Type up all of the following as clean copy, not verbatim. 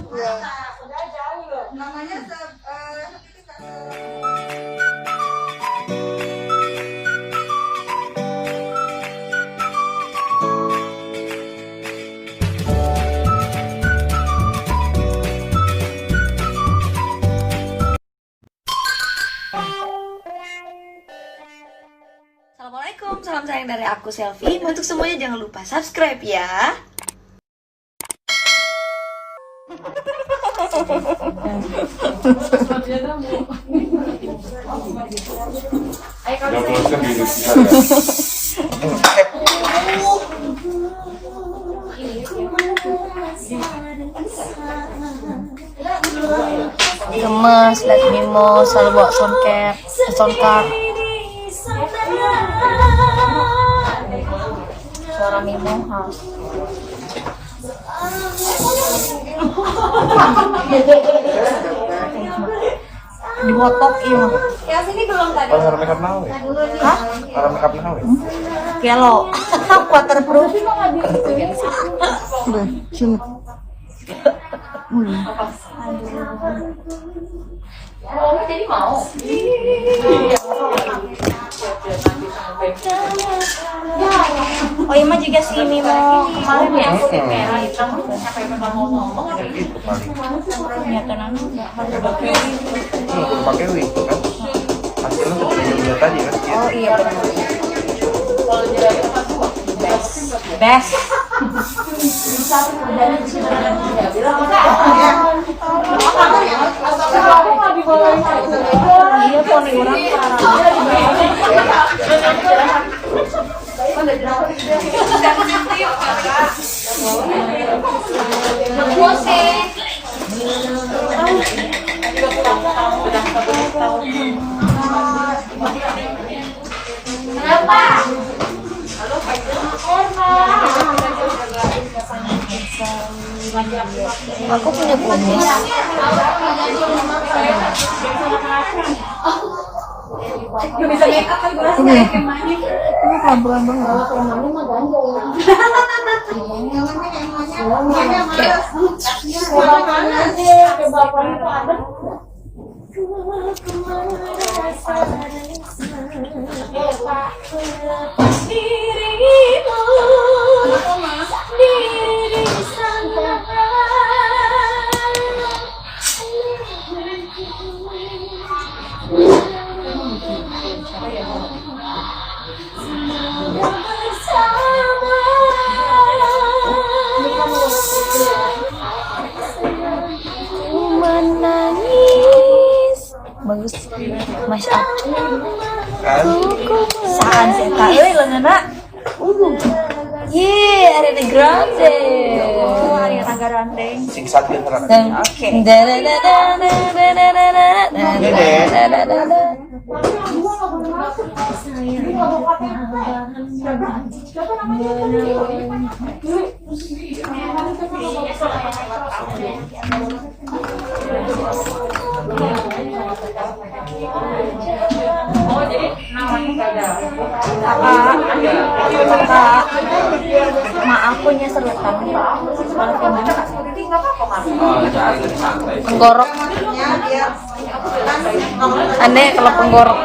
Iya. Namanya Assalamualaikum, salam sayang dari aku Selfie. Untuk semuanya jangan lupa subscribe ya. Gemes, let me more, selalu bawa soundcard. Suara Mimo house. Dibotokin. yang sini belum tadi. Oh, harus makeup now ya? Hah? Harus makeup now ya? Kelo. Waterproof. Udah, sini. Jadi mau. Oh iya mah juga si Mimo kemarin ya. Nyata Pakai wig tuh kan? Hasilnya seperti yang tadi kan? Oh iya benar. Best. Iya poni orang aku punya kumis. Bisa make up kan gue rasa Ini pelan-pelan banget. Menangis bagus mas up saan sih kak leungeunna Ariana Grande Ariana Grande Sing Satin kan? oke Kakak, maaf punya serutan. Penggorok. Aneh kalau penggorok.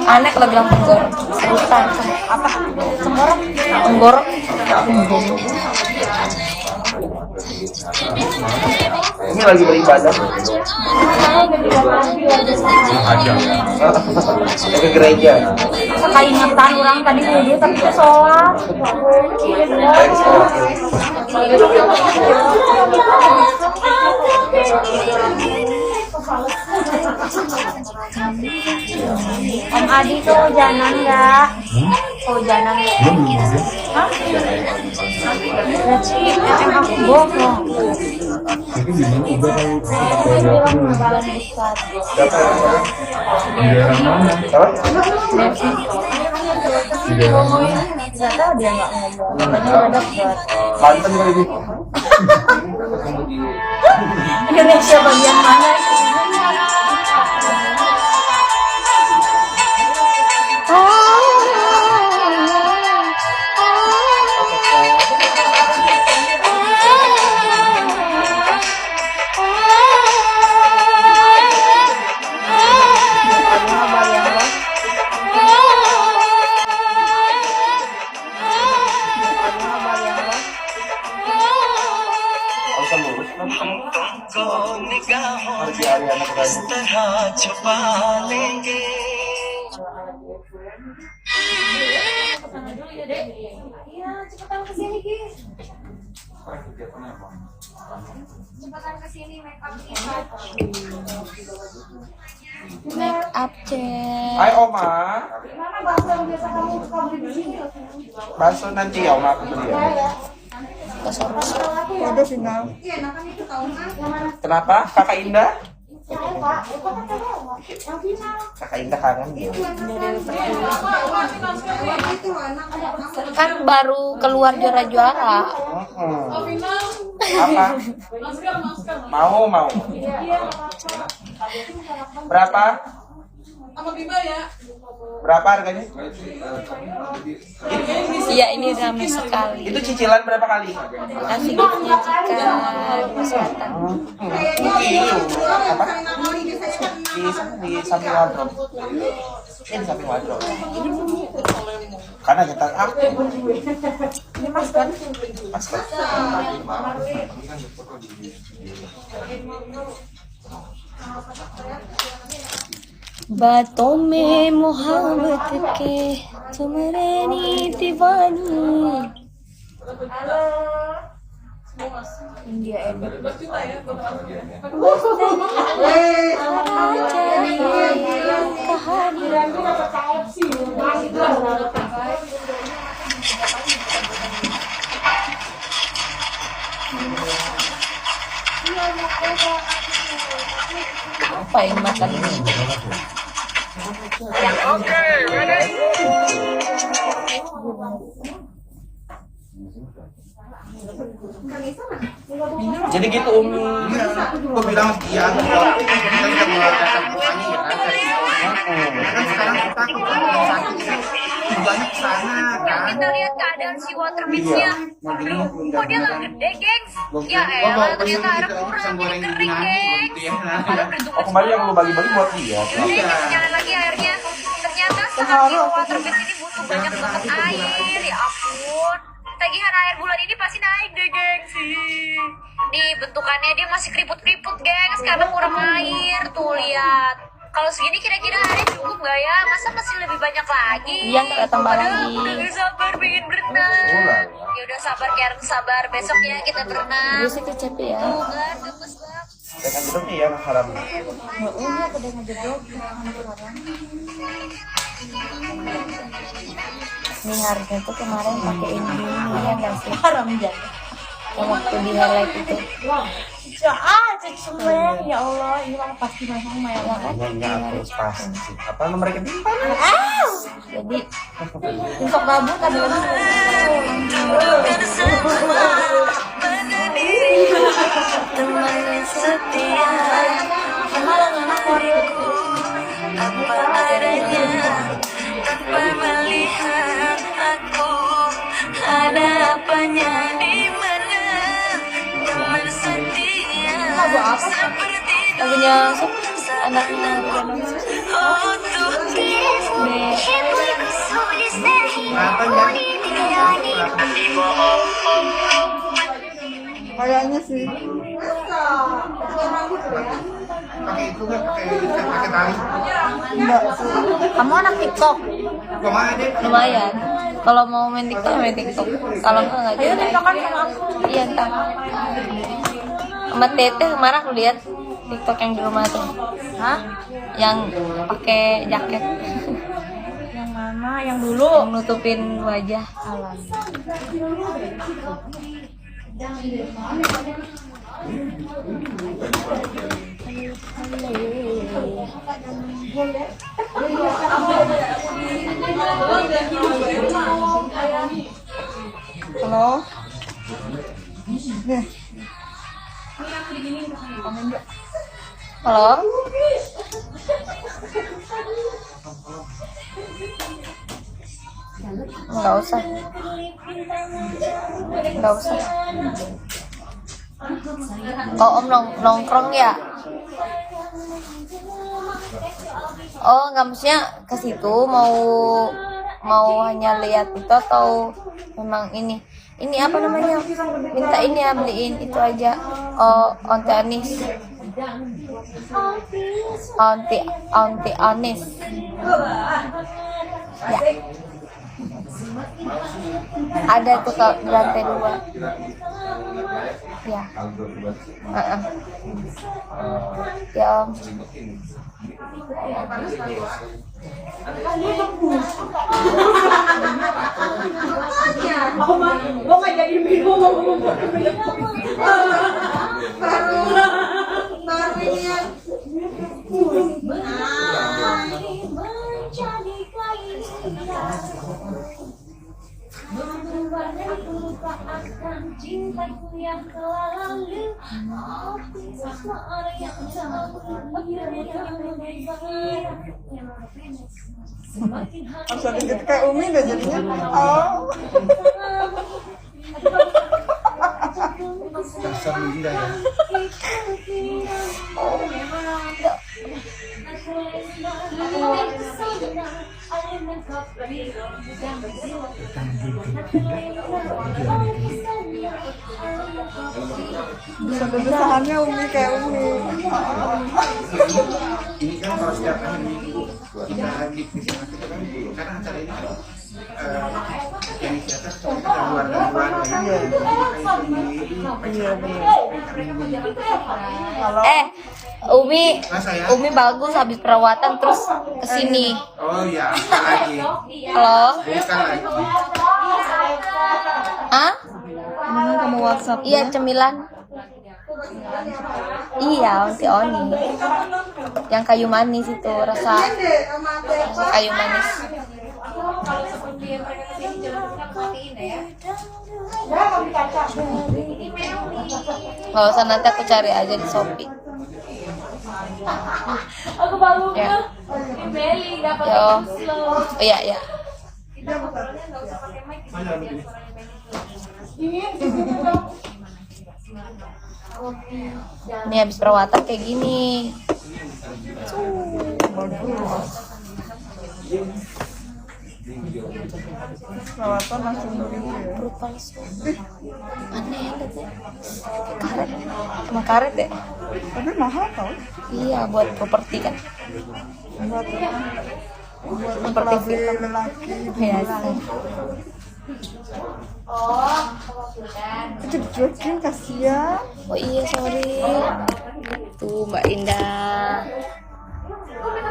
Aneh kalau bilang penggorok. Serutan. Apa? Penggorok. Penggorok. Ini lagi beribadah. Ke gereja. Keingetan orang tadi wudhu tapi ke sholat. Om Adi tuh hujanan nggak? Hujanan nggak? Hah? Berarti MM aku bohong. Bilang bakalan besar. Nggak tahu dia nggak ngomong. Katanya udah dapet. Banten kali ini. Indonesia bagian mana? usah lurus. Harus di Ariana Grande. Iya, cepetan kesini, Ki. Cepetan kesini, make up kita. Make up check. Hai Oma. Gimana bakso yang biasa kamu suka beli di sini? Bakso nanti ya Oma aku beli ya. Ada sinyal. Iya, enakan itu tahu kan? Yang mana? Kenapa? Kakak Indah? Yang Eva, Eva kan tahu. Yang final. Kakak Indah kangen dia. Itu enak. Kan baru keluar juara-juara. Apa? Mau. Berapa? Sama Biba ya. Berapa harganya? Iya, ini ramai sekali. Itu cicilan berapa kali? Kasih giftnya jika kesehatan. Apa? Di samping wardrobe. Ini di samping wardrobe. Karena kita Ini Mas kan? masker. बातों में मोहब्बत के तुमरे दीवानी India edit apa yang makan ini? Jadi gitu Umi. Gue bilang dia kita sudah mengeluarkan bukanya ya kan kan sekarang kita tujuannya ke sana kan. Kita lihat keadaan si waterbeach-nya. Loh, kok dia nggak gede, gengs? Ya elah, ternyata air kurang, jadi kering, gengs. Kalau bentuk Oh kemarin yang lu bagi-bagi buat dia. jangan lagi airnya. Ternyata si waterbeach ini butuh banyak banget air, ya ampun. Tagihan air bulan ini pasti naik deh, gengs. Nih, bentukannya dia masih keriput-keriput, gengs, karena kurang air. Tuh, lihat. Kalau segini kira-kira airnya cukup nggak ya? Masa masih lebih banyak lagi? Iya, nggak tambah lagi. Udah gak sabar pengen berenang. Ya udah sabar, Karen, sabar. Besok ya kita berenang. Gue sih kecapi ya. Tuh kan, gemes banget. Dengan jeruknya ya haram. Ini harusnya tuh kemarin pakai ini ya nggak sih? Haram ya. Yang waktu di highlight itu. Cuman ya Allah, ini mah pasti masang ya kan. Nyanyi terus pasti. Apa nomor rekening? Jadi Untuk gabut ada lagi. teman setia diriku apa adanya tanpa melihat aku ada apanya di mana teman setia seperti lagunya anaknya Kayaknya sih. Pakai itu nggak pakai tali. Enggak. kamu anak TikTok Gua mana deh? lumayan kalau mau main TikTok main TikTok kalau enggak Ayo jadi TikTokan sama aku. iya entar sama Tete kemarin aku lihat TikTok yang di rumah tuh Hah? yang pakai jaket Yang mana? Yang dulu. yang nutupin wajah Halo. Nih. halo nggak usah oh om nongkrong ya oh nggak maksudnya ke situ mau hanya lihat itu atau memang ini ini apa namanya, minta ini ya, beliin itu aja. Oh, onte anis, onte anis ya, ada tuh di lantai 2 ya. Ya Om. Cintaku yang lalu, Masa dikit kayak Umi udah jadinya. Oh. Dasar Linda ya. Besahannya Umi kayak Umi. Ini kan kalau setiap hari Minggu kita lagi di sana kita kan karena acara ini kan yang di teater kita luar Kalau Umi Umi bagus habis perawatan terus kesini. Oh iya, lagi. Halo. Bukan lagi. Hah? mana kamu WhatsApp? Iya, cemilan. Iya, si Oni. Yang kayu manis itu, rasa kayu manis. Gak usah, nanti aku cari aja di Shopee. Aku baru Ya. di Beli dapat Yo. slow. Oh iya, iya. Ini habis perawatan kayak gini. Perawatan langsung begitu ya. Perut palsu. Aneh liat ya. Karet. Cuma karet ya? Tapi mahal tau. Iya, buat properti kan. Buat Seperti laki lelaki. Ya, Itu dicuekin kasihan. oh iya, sorry. Tuh Mbak Indah.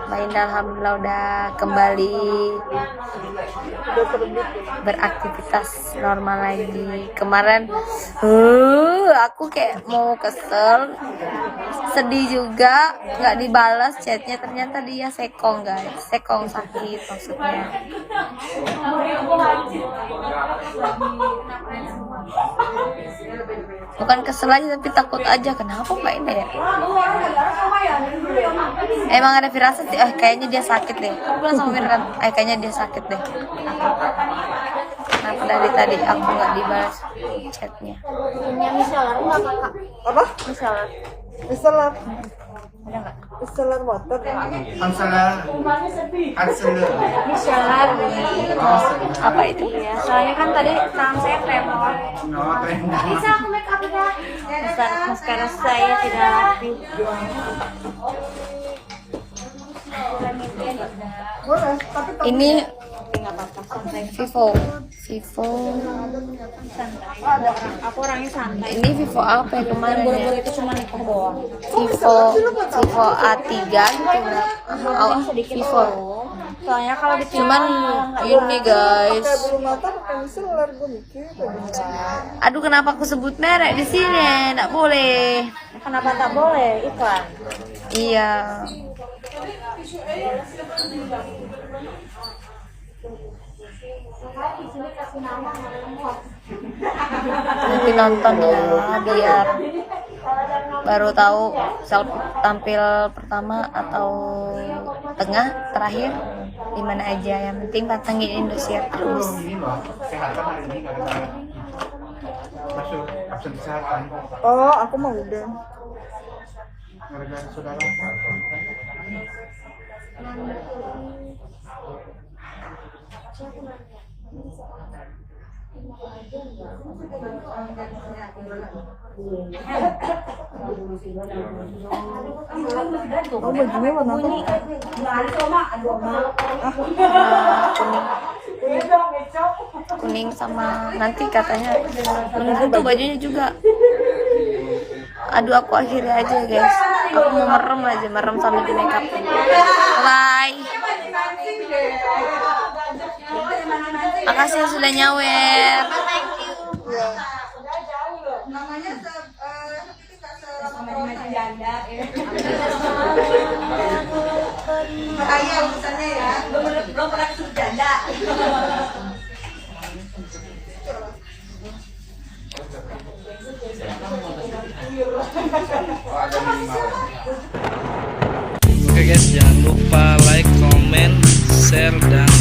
Mbak Indah alhamdulillah udah kembali beraktivitas normal lagi. Kemarin aku kayak mau kesel, sedih juga, nggak dibalas chatnya. Ternyata dia sekong guys, sekong sakit maksudnya. Bukan kesel aja tapi takut aja. Kenapa Mbak Indah ya? Emang ada firasat sih, kayaknya dia sakit deh. Aku bilang sama Mirna, kayaknya dia sakit deh. Kenapa dari tadi aku nggak dibalas chatnya? Apa? Misalnya Istilah. ada nggak? Istilah water. Hansalah. Misalnya apa itu? Ya, soalnya kan tadi tangan saya tremor. No, trennya. Bisa aku make up ya? Maskara saya tidak aktif. Boleh, tapi Ini Nggak apa-apa, santai. Vivo. Santai. Aku orangnya santai. Ini Vivo apa ya kemarin ya? Buru-buru itu cuma nikah doang. Vivo A3 gitu nggak? Oh, Vivo. Soalnya kalau di Cuman ini guys. kayak bulu mata pakai micellar gue mikir. Aduh, kenapa aku sebut merek di sini? Nggak boleh. kenapa tak boleh iklan? Iya. Nanti nonton ya biar baru tahu tampil pertama atau tengah terakhir di mana aja. Yang penting pantengin Indosiar terus. Ini loh, kesehatan hari ini nggak ada masuk absen kesehatan. Oh, aku mau udah. Gara-gara saudara. Oh, bajunya warna kuning. Kuning sama nanti katanya menunggu tuh bajunya juga. Aduh, aku akhiri aja guys. Aku mau merem sambil di make up. Bye. Makasih yang sudah nyawer. Belum pernah kesini janda. Oke guys, jangan lupa like, comment, share, dan